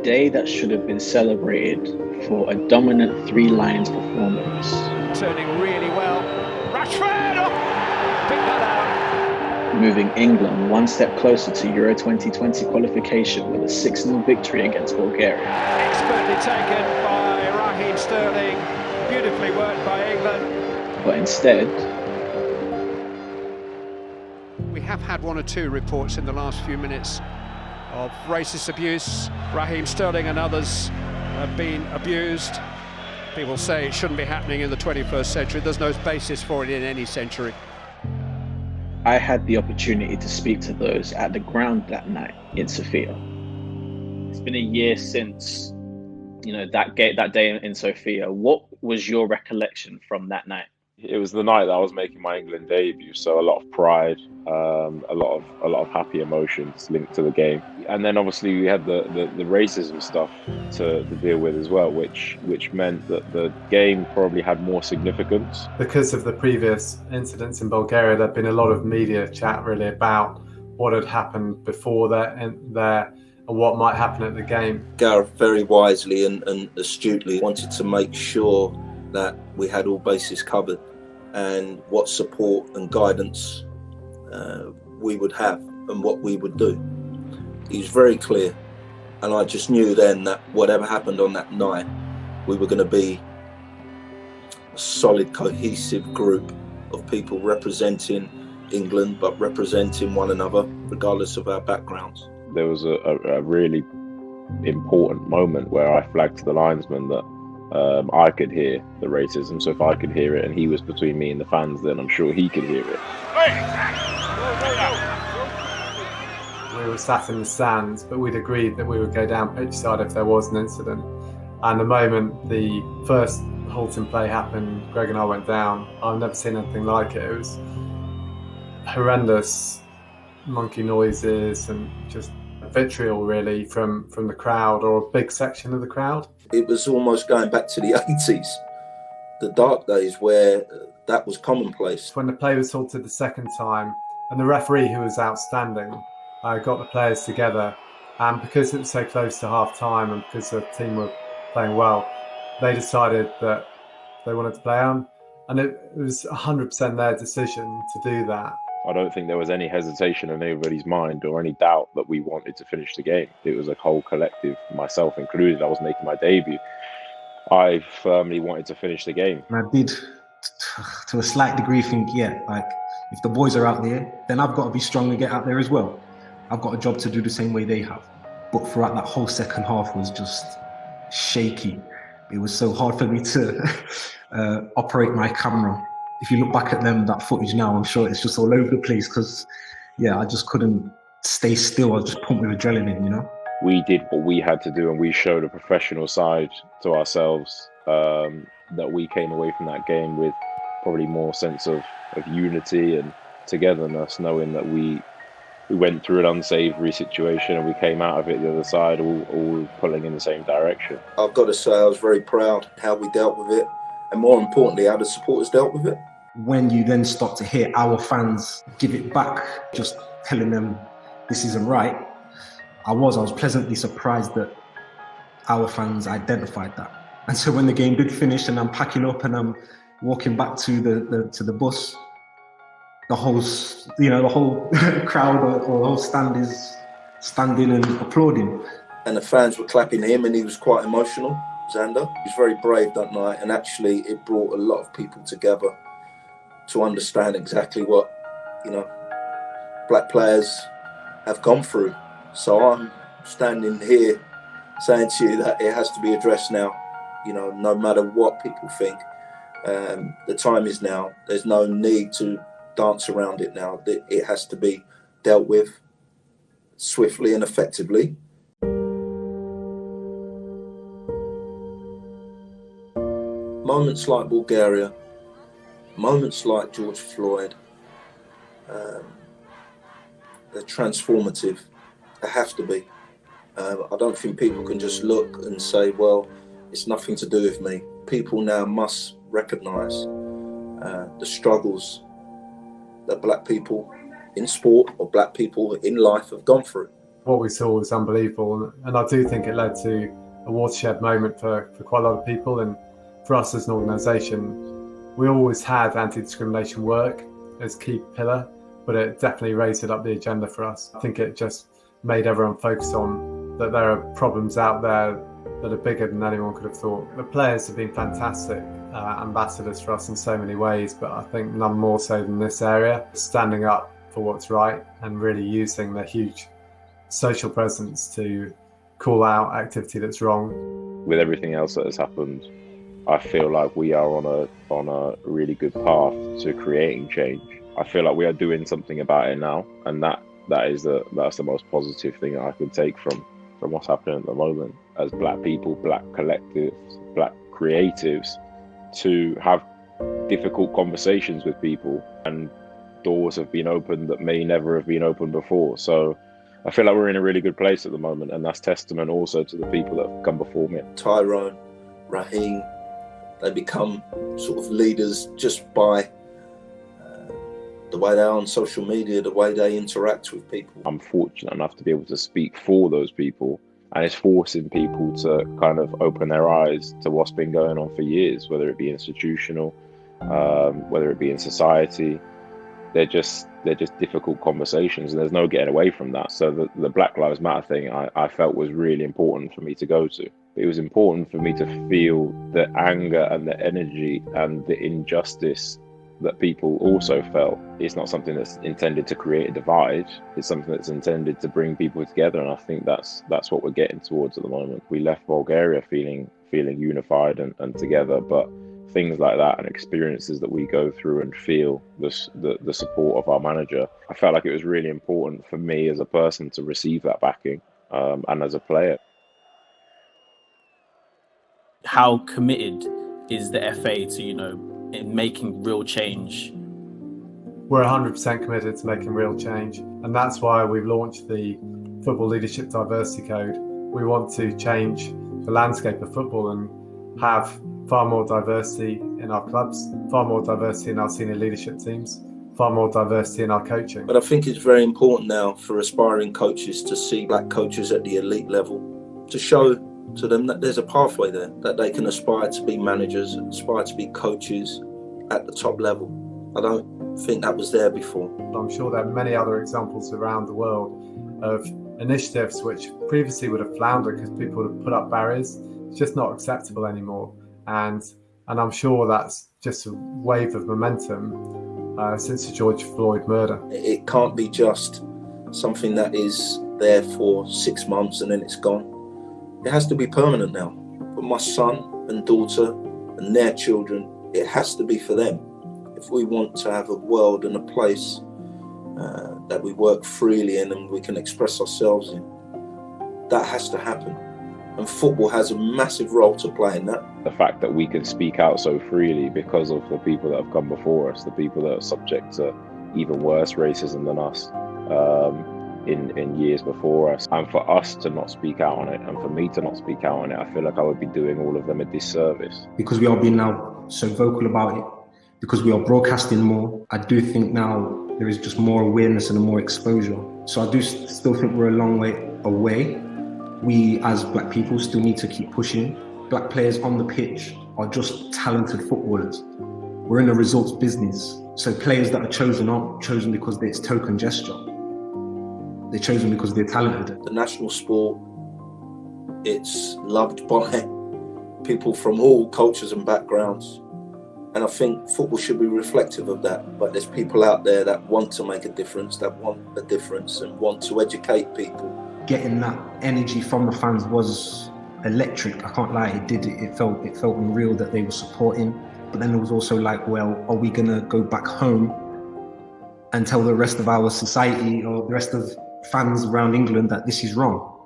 day that should have been celebrated for a dominant Three Lions performance. Turning really well. Rashford! Oh, pick that out. Moving England one step closer to Euro 2020 qualification with a 6-0 victory against Bulgaria. Expertly taken by Raheem Sterling. Beautifully worked by England. But instead, we have had one or two reports in the last few minutes of racist abuse. Raheem Sterling and others have been abused. People say it shouldn't be happening in the 21st century. There's no basis for it in any century. I had the opportunity to speak to those at the ground that night in Sofia. It's been a year since, that day in Sofia. What was your recollection from that night? It was the night that I was making my England debut, so a lot of pride, a lot of happy emotions linked to the game, and then obviously we had the racism stuff to deal with as well, which meant that the game probably had more significance. Because of the previous incidents in Bulgaria, there'd been a lot of media chat really about what had happened before there and what might happen at the game. Gareth very wisely and astutely wanted to make sure that we had all bases covered and what support and guidance we would have and what we would do. He was very clear, and I just knew then that whatever happened on that night, we were going to be a solid, cohesive group of people representing England, but representing one another regardless of our backgrounds. There was a really important moment where I flagged to the linesman that I could hear the racism, so if I could hear it and he was between me and the fans, then I'm sure he could hear it. We were sat in the stands, but we'd agreed that we would go down pitch side if there was an incident. And the moment the first halting play happened, Greg and I went down. I've never seen anything like it. It was horrendous, monkey noises and just vitriol really from the crowd, or a big section of the crowd. It was almost going back to the 80s, the dark days where that was commonplace. When the play was halted the second time, and the referee, who was outstanding, got the players together, and because it was so close to half time and because the team were playing well, they decided that they wanted to play on, and it was 100% their decision to do that. I don't think there was any hesitation in anybody's mind or any doubt that we wanted to finish the game. It was a whole collective, myself included. I was making my debut. I firmly wanted to finish the game. And I did, to a slight degree, think, if the boys are out there, then I've got to be strong and get out there as well. I've got a job to do the same way they have. But throughout that whole second half was just shaky. It was so hard for me to operate my camera. If you look back at that footage now, I'm sure it's just all over the place because, I just couldn't stay still. I was just pumped with adrenaline, We did what we had to do, and we showed a professional side to ourselves that we came away from that game with probably more sense of unity and togetherness, knowing that we went through an unsavoury situation and we came out of it the other side all pulling in the same direction. I've got to say I was very proud how we dealt with it, and more importantly, how the supporters dealt with it. When you then start to hear our fans give it back, just telling them this isn't right, I was pleasantly surprised that our fans identified that. And so when the game did finish and I'm packing up and I'm walking back to the bus, the whole crowd or the whole stand is standing and applauding. And the fans were clapping him, and he was quite emotional, Zandar. He was very brave that night, and actually it brought a lot of people together to understand exactly what, black players have gone through. So I'm standing here saying to you that it has to be addressed now, no matter what people think. The time is now. There's no need to dance around it now. It has to be dealt with swiftly and effectively. Moments like Bulgaria, moments like George Floyd, they're transformative. They have to be. I don't think people can just look and say, well, it's nothing to do with me. People now must recognise the struggles that black people in sport or black people in life have gone through. what we saw was unbelievable. And I do think it led to a watershed moment for quite a lot of people. And for us as an organisation, we always had anti-discrimination work as key pillar, but it definitely raised it up the agenda for us. I think it just made everyone focus on that there are problems out there that are bigger than anyone could have thought. The players have been fantastic ambassadors for us in so many ways, but I think none more so than this area, standing up for what's right and really using their huge social presence to call out activity that's wrong. With everything else that has happened, I feel like we are on a really good path to creating change. I feel like we are doing something about it now, and that's the most positive thing that I could take from what's happening at the moment. As black people, black collectives, black creatives, to have difficult conversations with people, and doors have been opened that may never have been opened before. So I feel like we're in a really good place at the moment, and that's testament also to the people that have come before me. Tyrone, Raheem, they become sort of leaders just by the way they are on social media, the way they interact with people. I'm fortunate enough to be able to speak for those people, and it's forcing people to kind of open their eyes to what's been going on for years, whether it be institutional, whether it be in society. They're just difficult conversations, and there's no getting away from that. So the Black Lives Matter thing I felt was really important for me to go to. It was important for me to feel the anger and the energy and the injustice that people also felt. It's not something that's intended to create a divide. It's something that's intended to bring people together, and I think that's what we're getting towards at the moment. We left Bulgaria feeling unified and together, but things like that and experiences that we go through and feel the support of our manager, I felt like it was really important for me as a person to receive that backing, and as a player. How committed is the FA to, in making real change? We're 100% committed to making real change, and that's why we've launched the Football Leadership Diversity Code. We want to change the landscape of football and have far more diversity in our clubs, far more diversity in our senior leadership teams, far more diversity in our coaching. But I think it's very important now for aspiring coaches to see black coaches at the elite level, to show to them that there's a pathway there, that they can aspire to be managers, aspire to be coaches at the top level. I don't think that was there before. I'm sure there are many other examples around the world of initiatives which previously would have floundered because people would have put up barriers. It's just not acceptable anymore. And I'm sure that's just a wave of momentum since the George Floyd murder. It can't be just something that is there for 6 months and then it's gone. It has to be permanent now. For my son and daughter and their children, it has to be for them. If we want to have a world and a place that we work freely in and we can express ourselves in, that has to happen. And football has a massive role to play in that. The fact that we can speak out so freely because of the people that have come before us, the people that are subject to even worse racism than us in years before us, and for us to not speak out on it, and for me to not speak out on it, I feel like I would be doing all of them a disservice. Because we are being now so vocal about it, because we are broadcasting more, I do think now there is just more awareness and more exposure. So I do still think we're a long way away. We as black people still need to keep pushing. Black players on the pitch are just talented footballers. We're in a results business. So players that are chosen aren't chosen because it's token gesture. They're chosen because they're talented. The national sport, it's loved by people from all cultures and backgrounds. And I think football should be reflective of that. But there's people out there that want to make a difference, that want a difference and want to educate people. Getting that energy from the fans was electric. I can't lie, it felt unreal that they were supporting. But then it was also like, well, are we gonna go back home and tell the rest of our society or the rest of fans around England that this is wrong?